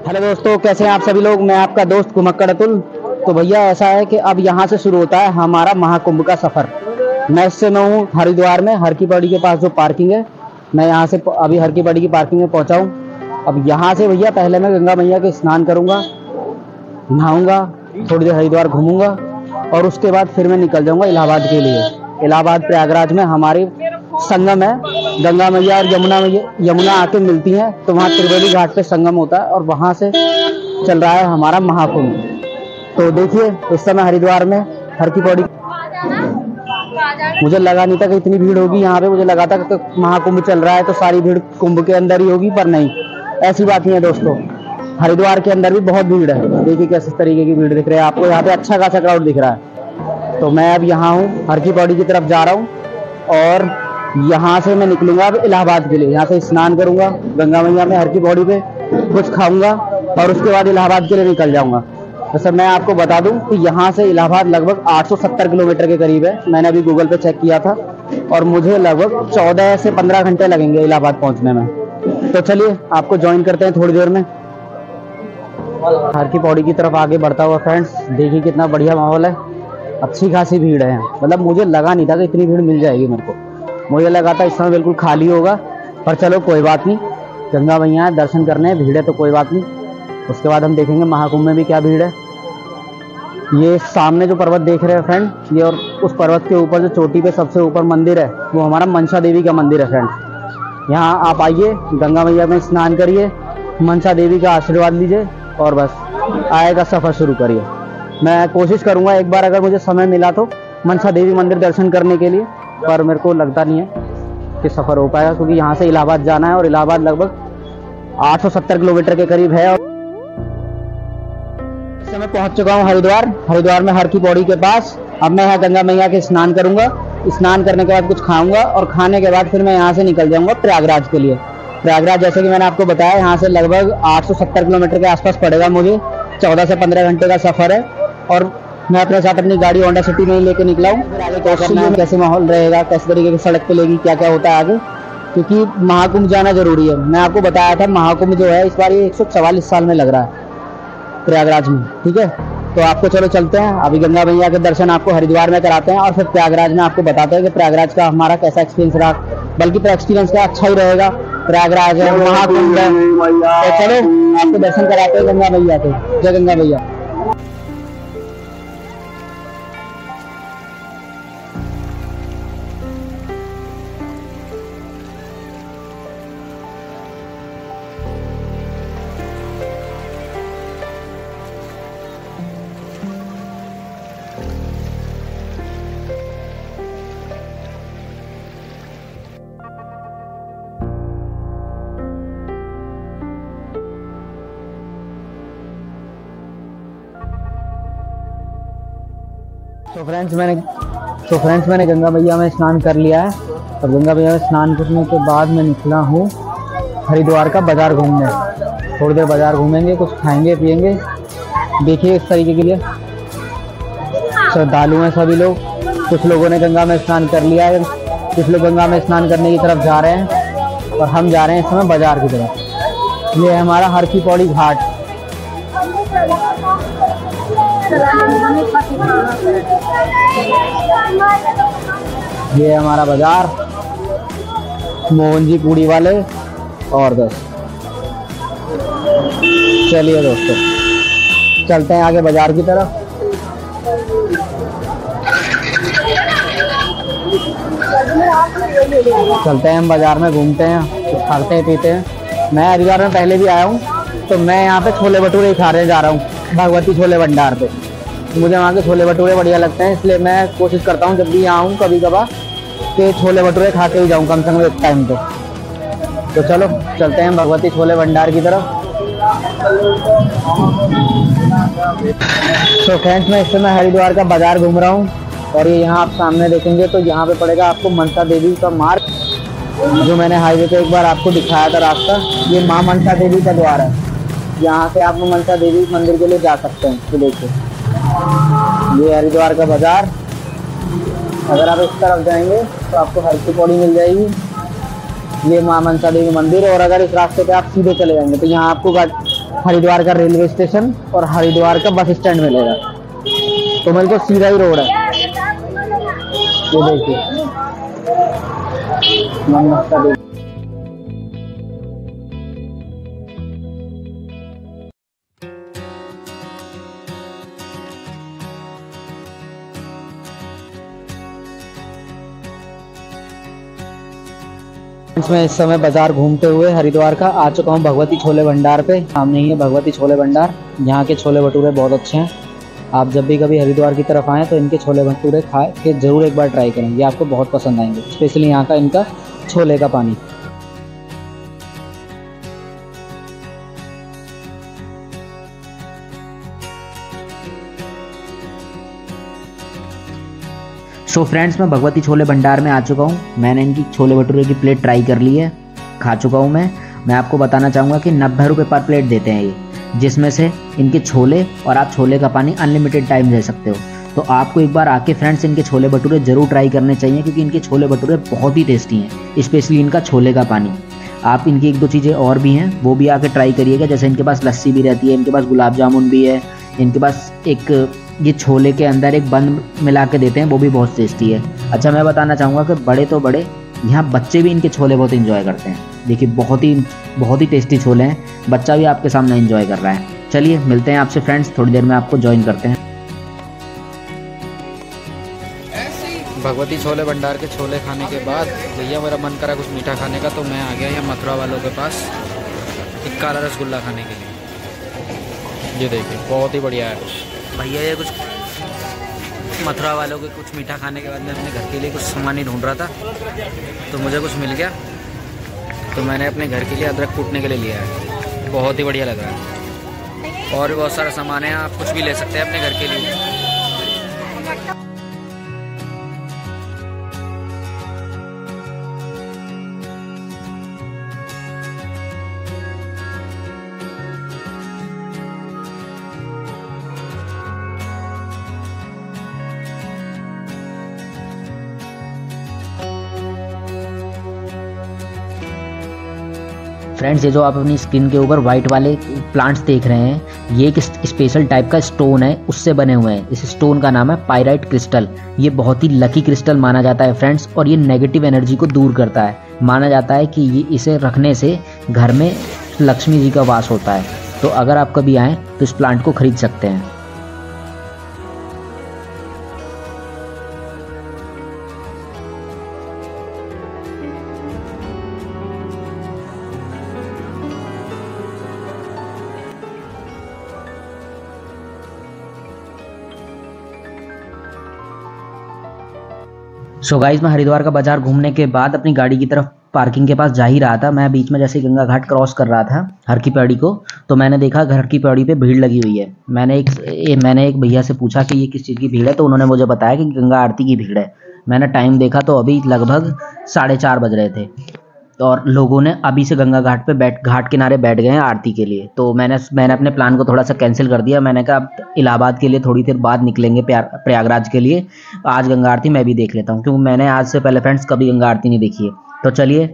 Hello दोस्तों, कैसे हैं आप सभी लोग। मैं आपका दोस्त घुमक्कड़ अतुल। तो भैया ऐसा है कि अब यहाँ से शुरू होता है हमारा महाकुंभ का सफ़र। मैं इस समय हूँ हरिद्वार में हर की पौड़ी के पास जो पार्किंग है। मैं यहाँ से अभी हर की पौड़ी की पार्किंग में पहुँचा हूँ। अब यहाँ से भैया पहले मैं गंगा मैया के स्नान करूँगा, नहाऊँगा, थोड़ी देर हरिद्वार घूमूँगा और उसके बाद फिर मैं निकल जाऊँगा इलाहाबाद के लिए। इलाहाबाद प्रयागराज में हमारी संगम है, गंगा मैया और यमुना आके मिलती हैं, तो वहाँ त्रिवेणी घाट पे संगम होता है और वहाँ से चल रहा है हमारा महाकुंभ। तो देखिए इस समय हरिद्वार में हर की पौड़ी, मुझे लगा नहीं था कि इतनी भीड़ होगी यहाँ पे। मुझे लगा था कि महाकुंभ चल रहा है तो सारी भीड़ कुंभ के अंदर ही होगी, पर नहीं, ऐसी बात नहीं है दोस्तों। हरिद्वार के अंदर भी बहुत भीड़ है। देखिए किस तरीके की भीड़ दिख रही है आपको, यहाँ पे अच्छा खासा क्राउड दिख रहा है। तो मैं अब यहाँ हूँ, हर की पौड़ी की तरफ जा रहा हूँ और यहाँ से मैं निकलूंगा अब इलाहाबाद के लिए। यहाँ से स्नान करूंगा गंगा मैया में हर की पौड़ी पे, कुछ खाऊंगा और उसके बाद इलाहाबाद के लिए निकल जाऊंगा। वैसे मैं आपको बता दूं कि यहाँ से इलाहाबाद लगभग 870 किलोमीटर के करीब है। मैंने अभी गूगल पे चेक किया था और मुझे लगभग 14 से 15 घंटे लगेंगे इलाहाबाद पहुँचने में। तो चलिए आपको ज्वाइन करते हैं थोड़ी देर में। हर की पौड़ी की तरफ आगे बढ़ता हुआ फ्रेंड्स, देखिए कितना बढ़िया माहौल है, अच्छी खासी भीड़ है। मतलब मुझे लगा नहीं था कि इतनी भीड़ मिल जाएगी मेरे को। मुझे लगा था इस समय बिल्कुल खाली होगा, पर चलो कोई बात नहीं, गंगा मैया दर्शन करने हैं, भीड़ है तो कोई बात नहीं। उसके बाद हम देखेंगे महाकुंभ में भी क्या भीड़ है। ये सामने जो पर्वत देख रहे हैं फ्रेंड, ये और उस पर्वत के ऊपर जो चोटी पे सबसे ऊपर मंदिर है वो हमारा मनसा देवी का मंदिर है फ्रेंड। यहाँ आप आइए, गंगा मैया में स्नान करिए, मनसा देवी का आशीर्वाद लीजिए और बस आएगा सफ़र शुरू करिए। मैं कोशिश करूँगा एक बार अगर मुझे समय मिला तो मनसा देवी मंदिर दर्शन करने के लिए, पर मेरे को लगता नहीं है कि सफ़र हो पाएगा क्योंकि यहाँ से इलाहाबाद जाना है और इलाहाबाद लगभग 870 किलोमीटर के करीब है। और इस समय पहुँच चुका हूँ हरिद्वार में हर की पौड़ी के पास। अब मैं यहाँ गंगा मैया के स्नान करूँगा, स्नान करने के बाद कुछ खाऊंगा और खाने के बाद फिर मैं यहाँ से निकल जाऊँगा प्रयागराज के लिए। प्रयागराज जैसे कि मैंने आपको बताया यहाँ से लगभग 870 किलोमीटर के आसपास पड़ेगा मुझे। 14 से 15 घंटे का सफ़र है और मैं अपने साथ अपनी गाड़ी होंडा सिटी में ही लेके निकला हूँ। आगे क्या करना है, कैसे माहौल रहेगा, कैसे तरीके की सड़क पे लेगी, क्या क्या होता है आगे, क्योंकि महाकुंभ जाना जरूरी है। मैं आपको बताया था महाकुंभ जो है इस बार ये 144 साल में लग रहा है प्रयागराज में। ठीक है, तो आपको चलो चलते हैं, अभी गंगा मैया के दर्शन आपको हरिद्वार में कराते हैं और फिर प्रयागराज में आपको बताते हैं कि प्रयागराज का हमारा कैसा एक्सपीरियंस रहा। बल्कि एक्सपीरियंस का अच्छा ही रहेगा, प्रयागराज है, महाकुंभ है। तो चलो आपको दर्शन कराते हैं गंगा मैया के। जय गंगा मैया। तो फ्रेंड्स मैंने गंगा मैया में स्नान कर लिया है और गंगा मैया में स्नान करने के बाद मैं निकला हूँ हरिद्वार का बाज़ार घूमने। थोड़ी देर बाज़ार घूमेंगे, कुछ खाएंगे पिएंगे। देखिए इस तरीके के लिए श्रद्धालु हैं सभी लोग। कुछ लोगों ने गंगा में स्नान कर लिया है, कुछ लोग गंगा में स्नान करने की तरफ जा रहे हैं और हम जा रहे हैं इस समय बाज़ार की तरफ। ये है हमारा हर की पौड़ी घाट। ये हमारा बाजार, मोहन जी पूड़ी वाले और बस। चलिए दोस्तों चलते हैं आगे बाजार की तरफ। चलते हैं हम बाजार में, घूमते हैं, कुछ खाते हैं पीते हैं। मैं हरिद्वार में पहले भी आया हूँ, तो मैं यहाँ पे छोले भटूरे ही खाने जा रहा हूँ भगवती छोले भंडार पे। मुझे वहाँ के छोले भटूरे बढ़िया लगते हैं, इसलिए मैं कोशिश करता हूँ जब भी यहाँ आऊँ कभी कभार कि छोले भटूरे खा के ही जाऊँ कम से कम एक टाइम तो चलो चलते हैं भगवती छोले भंडार की तरफ। तो फ्रेंड्स मैं इस समय हरिद्वार का बाजार घूम रहा हूँ और ये यहाँ आप सामने देखेंगे तो यहाँ पे पड़ेगा आपको मनसा देवी का मार्ग, जो मैंने हाईवे पे एक बार आपको दिखाया था रास्ता। ये माँ मनसा देवी का द्वार है, यहाँ से आप मनसा देवी मंदिर के लिए जा सकते हैं। तो देखिए ये हरिद्वार का बाजार। अगर आप इस तरफ जाएंगे तो आपको हर की पौड़ी मिल जाएगी, ये माँ मनसा देवी मंदिर। और अगर इस रास्ते पे आप सीधे चले जाएंगे तो यहाँ आपको हरिद्वार का रेलवे स्टेशन और हरिद्वार का बस स्टैंड मिलेगा, तो मेरे को सीधा ही रोड है। ये देखिए नमस्कार। मैं इस समय बाजार घूमते हुए हरिद्वार का आ चुका हूँ भगवती छोले भंडार पे। सामने ही है भगवती छोले भंडार। यहाँ के छोले भटूरे बहुत अच्छे हैं। आप जब भी कभी हरिद्वार की तरफ आएँ तो इनके छोले भटूरे खा के ज़रूर एक बार ट्राई करें, ये आपको बहुत पसंद आएंगे, स्पेशली यहाँ का इनका छोले का पानी। सो फ्रेंड्स, मैं भगवती छोले भंडार में आ चुका हूँ। मैंने इनकी छोले भटूरे की प्लेट ट्राई कर ली है, खा चुका हूँ मैं आपको बताना चाहूँगा कि 90 रुपये पर प्लेट देते हैं ये, जिसमें से इनके छोले और आप छोले का पानी अनलिमिटेड टाइम ले सकते हो। तो आपको एक बार आके फ्रेंड्स इनके छोले भटूरे ज़रूर ट्राई करने चाहिए, क्योंकि इनके छोले भटूरे बहुत ही टेस्टी हैं, स्पेशली इनका छोले का पानी। आप इनकी एक दो चीज़ें और भी हैं, वो भी आके ट्राई करिएगा। जैसे इनके पास लस्सी भी रहती है, इनके पास गुलाब जामुन भी है, इनके पास एक ये छोले के अंदर एक बंद मिला के देते हैं, वो भी बहुत टेस्टी है। अच्छा, मैं बताना चाहूँगा कि बड़े तो बड़े, यहाँ बच्चे भी इनके छोले बहुत एंजॉय करते हैं। देखिए बहुत ही टेस्टी छोले हैं, बच्चा भी आपके सामने एंजॉय कर रहा है। चलिए मिलते हैं आपसे फ्रेंड्स, थोड़ी देर में आपको ज्वाइन करते हैं। भगवती छोले भंडार के छोले खाने के बाद भैया मेरा मन करा कुछ मीठा खाने का, तो मैं आ गया यहाँ मथुरा वालों के पास एक काला रसगुल्ला खाने के लिए। ये देखिए बहुत ही बढ़िया है भैया। ये कुछ मथुरा वालों के कुछ मीठा खाने के बाद मैं अपने घर के लिए कुछ सामान ही ढूंढ रहा था, तो मुझे कुछ मिल गया, तो मैंने अपने घर के लिए अदरक कूटने के लिए लिया है। बहुत ही बढ़िया लग रहा है। और भी बहुत सारा सामान है, आप कुछ भी ले सकते हैं अपने घर के लिए। फ्रेंड्स, ये जो आप अपनी स्किन के ऊपर वाइट वाले प्लांट्स देख रहे हैं, ये एक स्पेशल टाइप का स्टोन है, उससे बने हुए हैं। इस स्टोन का नाम है पाइराइट क्रिस्टल। ये बहुत ही लकी क्रिस्टल माना जाता है फ्रेंड्स, और ये नेगेटिव एनर्जी को दूर करता है। माना जाता है कि ये इसे रखने से घर में लक्ष्मी जी का वास होता है। तो अगर आप कभी आएँ तो इस प्लांट को खरीद सकते हैं। सो गाइस, मैं हरिद्वार का बाजार घूमने के बाद अपनी गाड़ी की तरफ पार्किंग के पास जा ही रहा था। मैं बीच में जैसे गंगा घाट क्रॉस कर रहा था हर की पैड़ी को, तो मैंने देखा हर की पैड़ी पे भीड़ लगी हुई है। मैंने एक भैया से पूछा कि ये किस चीज़ की भीड़ है, तो उन्होंने मुझे बताया कि गंगा आरती की भीड़ है। मैंने टाइम देखा तो अभी लगभग 4:30 बज रहे थे, और लोगों ने अभी से गंगा घाट पे घाट किनारे बैठ गए हैं आरती के लिए। तो मैंने अपने प्लान को थोड़ा सा कैंसिल कर दिया। मैंने कहा अब इलाहाबाद के लिए थोड़ी देर बाद निकलेंगे, प्रयागराज के लिए। आज गंगा आरती मैं भी देख लेता हूँ, क्योंकि मैंने आज से पहले फ्रेंड्स कभी गंगा आरती नहीं देखी है। तो चलिए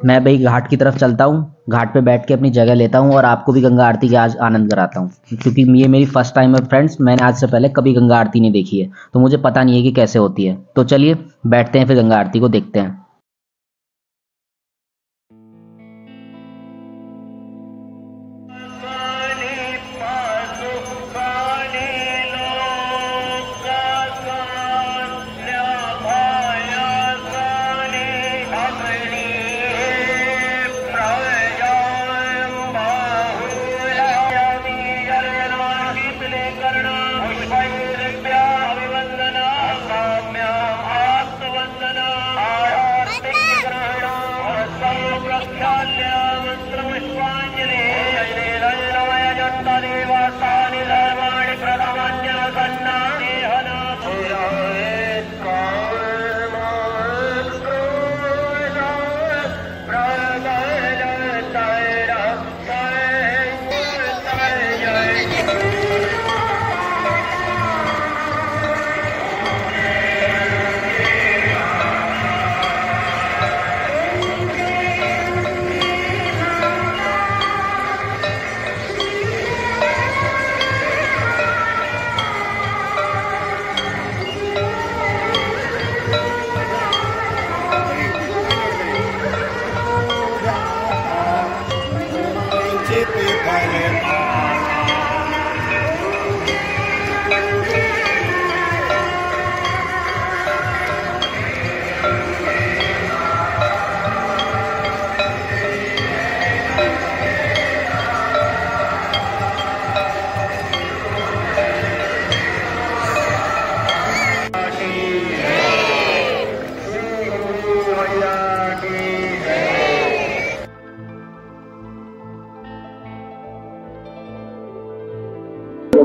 मैं भाई घाट की तरफ चलता हूँ, घाट पे बैठ के अपनी जगह लेता हूँ और आपको भी गंगा आरती के आज आनंद कराता हूँ, क्योंकि ये मेरी फर्स्ट टाइम है फ्रेंड्स। मैंने आज से पहले कभी गंगा आरती नहीं देखी है, तो मुझे पता नहीं है कि कैसे होती है। तो चलिए बैठते हैं, फिर गंगा आरती को देखते हैं।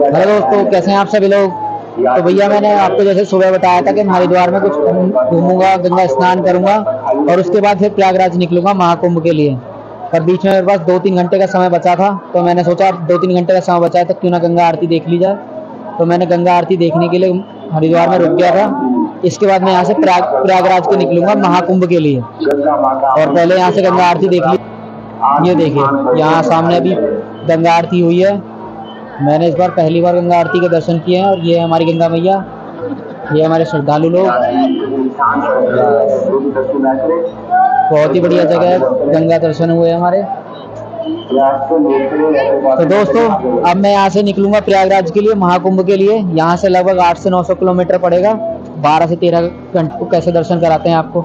हेलो दोस्तों, कैसे हैं आप सभी लोग। तो भैया मैंने आपको जैसे सुबह बताया था कि मैं हरिद्वार में कुछ घूमूंगा, गंगा स्नान करूंगा और उसके बाद फिर प्रयागराज निकलूंगा महाकुंभ के लिए। पर बीच में मेरे पास 2-3 घंटे का समय बचा था, तो मैंने सोचा 2-3 घंटे का समय बचा है तो क्यों ना गंगा आरती देख ली जाए। तो मैंने गंगा आरती देखने के लिए हरिद्वार में रुक गया था। इसके बाद मैं यहाँ से प्रयागराज के निकलूंगा महाकुंभ के लिए, और पहले यहाँ से गंगा आरती देख ली। ये देखिए यहाँ सामने अभी गंगा आरती हुई है। मैंने इस बार पहली बार गंगा आरती के दर्शन किए हैं, और ये है हमारी गंगा मैया, ये हमारे श्रद्धालु लोग। बहुत ही बढ़िया जगह है, गंगा दर्शन हुए हमारे। तो दोस्तों अब मैं यहाँ से निकलूंगा प्रयागराज के लिए, महाकुंभ के लिए। यहाँ से लगभग 8 से 900 किलोमीटर पड़ेगा। 12 से 13 घंटे को कैसे दर्शन कराते हैं आपको,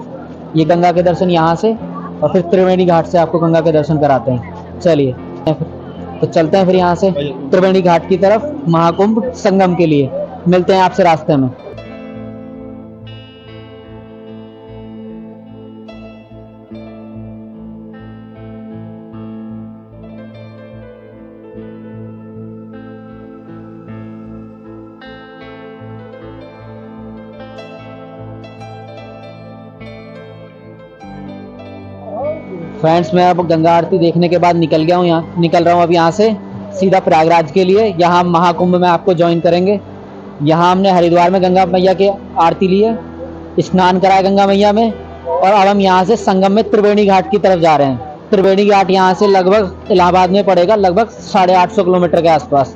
ये गंगा के दर्शन यहाँ से, और फिर त्रिवेणी घाट से आपको गंगा के दर्शन कराते हैं। चलिए तो चलते हैं फिर यहाँ से त्रिवेणी घाट की तरफ महाकुंभ संगम के लिए। मिलते हैं आपसे रास्ते में। फ्रेंड्स मैं अब गंगा आरती देखने के बाद निकल रहा हूँ अब यहाँ से सीधा प्रयागराज के लिए। यहाँ महाकुंभ में आपको ज्वाइन करेंगे। यहाँ हमने हरिद्वार में गंगा मैया की आरती ली है, स्नान कराया गंगा मैया में, और अब हम यहाँ से संगम में त्रिवेणी घाट की तरफ जा रहे हैं। त्रिवेणी घाट यहाँ से लगभग इलाहाबाद में पड़ेगा, लगभग 850 किलोमीटर के आसपास।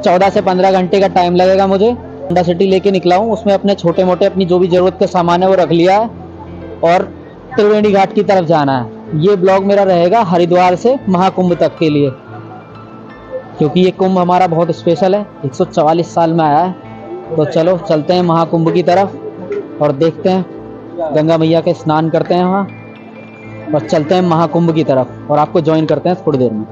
14 से 15 घंटे का टाइम लगेगा मुझे। होंडा सिटी लेके निकला हूँ, उसमें अपने छोटे मोटे अपनी जो भी जरूरत के सामान है वो रख लिया है, और त्रिवेणी घाट की तरफ जाना है। ये ब्लॉग मेरा रहेगा हरिद्वार से महाकुंभ तक के लिए, क्योंकि ये कुंभ हमारा बहुत स्पेशल है, 144 साल में आया है। तो चलो चलते हैं महाकुंभ की तरफ और देखते हैं, गंगा मैया के स्नान करते हैं वहाँ, और चलते हैं महाकुंभ की तरफ, और आपको ज्वाइन करते हैं थोड़ी देर में।